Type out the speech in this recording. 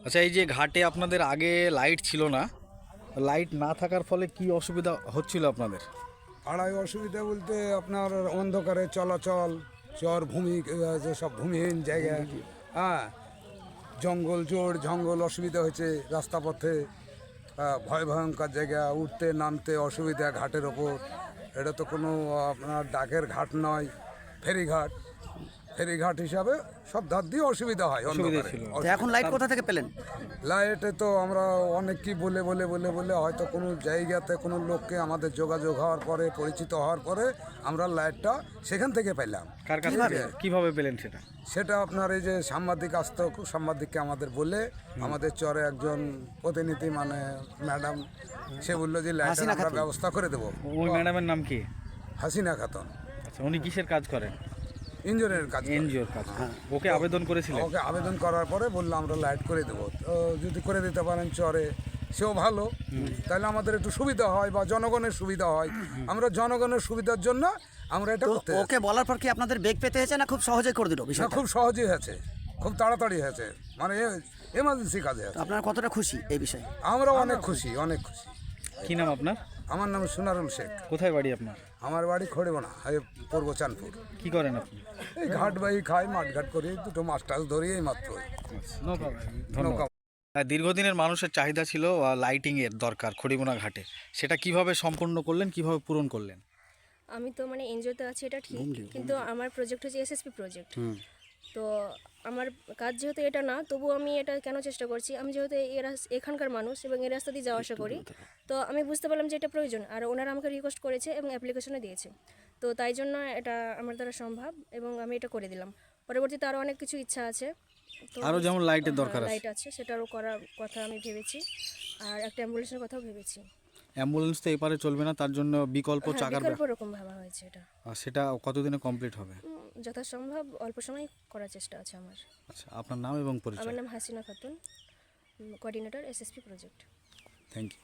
আচ্ছা, এই যে ঘাটে আপনাদের আগে লাইট ছিল না, লাইট না থাকার ফলে কি অসুবিধা হচ্ছিল আপনাদের? পাড়ায় অসুবিধা বলতে আপনার অন্ধকারে চলাচল, ভূমি, যেসব ভূমিহীন জায়গা, হ্যাঁ, জঙ্গল জোড় জঙ্গল অসুবিধা হয়েছে রাস্তা পথে, ভয় ভয়ঙ্কর জায়গা, উঠতে নামতে অসুবিধা ঘাটের ওপর। এটা তো কোনো আপনার ডাকের ঘাট নয়, ফেরিঘাট। ফেরিঘাট হিসাবে সব ধার দিয়ে অসুবিধা হয় অন্ধকারে। ছিল। তো এখন লাইট কোথা থেকে পেলেন? লাইটে তো আমরা অনেক কি বলে বলে বলে বলে হয়তো কোনো জায়গাতে কোনো লোককে আমাদের যোগাযোগ হওয়ার পরে, পরিচিত হওয়ার পরে আমরা লাইটটা সেখান থেকে পেলাম। কার কাছ থেকে কিভাবে পেলেন সেটা? সেটা আপনার এই যে সাংবাদিক আসতো, সাংবাদিককে আমাদের বলে, আমাদের চরে একজন প্রতিনিধি মানে ম্যাডাম, সে বললো যে লাইটের আমরা ব্যবস্থা করে দেবো। ওই ম্যাডামের নাম কি? হাসিনা খাতুন, আচ্ছা, উনি কিসের কাজ করেন? ইঞ্জিনিয়ারের কাজ করে। এনজিওর কাজ। ওকে আবেদন করেছিলেন? ওকে আবেদন করার পরে বললো আমরা লাইট করে দেবো, তো যদি করে দিতে পারেন চরে সেও ভালো, তাহলে আমাদের একটু সুবিধা হয় বা জনগণের সুবিধা হয়। আমরা জনগণের সুবিধার জন্য আমরা এটা তো করতে ওকে বলার পর কি আপনাদের বেগ পেতে হয়েছে না খুব সহজে করে দিল না, বিষয়টা? খুব সহজেই হয়েছে, খুব তাড়াতাড়ি হয়েছে, মানে এমার্জেন্সি কাজে আছে। আপনারা কতটা খুশি এই বিষয়ে? আমরা অনেক খুশি, অনেক খুশি। কি নাম আপনার? আমার নাম সোনারুল শেখ। কোথায় বাড়ি আপনার? আমার বাড়ি খড়িবানা, পূর্ব চাঁদপুর। কি করেন আপনি? এই ঘাট বাই খাই, মাঠঘাট করি, দুটো মাছ টাছ ধরি, এই মাত্র। ধন্যবাদ। দীর্ঘদিনের মানুষের চাহিদা ছিল লাইটিং এর দরকার খড়িবোনা ঘাটে, সেটা কিভাবে সম্পূর্ণ করলেন, কিভাবে পূরণ করলেন? আমি তো মানে এনজিওতে আছি এটা ঠিক, কিন্তু আমার প্রজেক্ট হচ্ছে এসএসপি প্রজেক্ট। তো আমার কাজ যেহেতু এটা না, তবু আমি এটা কেন চেষ্টা করছি, আমি যেহেতু এখানকার মানুষ এবং এই রাস্তা দিয়ে যাওয়া আসা করি, তো আমি বুঝতে পারলাম যে এটা প্রয়োজন, আর ওনারা আমাকে রিকোয়েস্ট করেছে এবং অ্যাপ্লিকেশনে দিয়েছে। তো তাই জন্য এটা আমার দ্বারা সম্ভব এবং আমি এটা করে দিলাম। পরবর্তীতে আরও অনেক কিছু ইচ্ছা আছে, তো আরো যেমন লাইটের দরকার আছে। লাইট আছে, সেটারও করার কথা আমি ভেবেছি, আর একটা অ্যাম্বুলেন্সের কথাও ভেবেছি। অ্যাম্বুলেন্স তো এপারে চলবে না, তার জন্য বিকল্প চাকার বিকল্প রকম ভাবা হয়েছে এটা। সেটা কতদিনে কমপ্লিট হবে? যথাসম্ভব অল্প সময় করার চেষ্টা আছে আমার। আচ্ছা, আপনার নাম এবং আমার পরিচয়? নাম Hasina Khatun, coordinator SSP project. Thank you.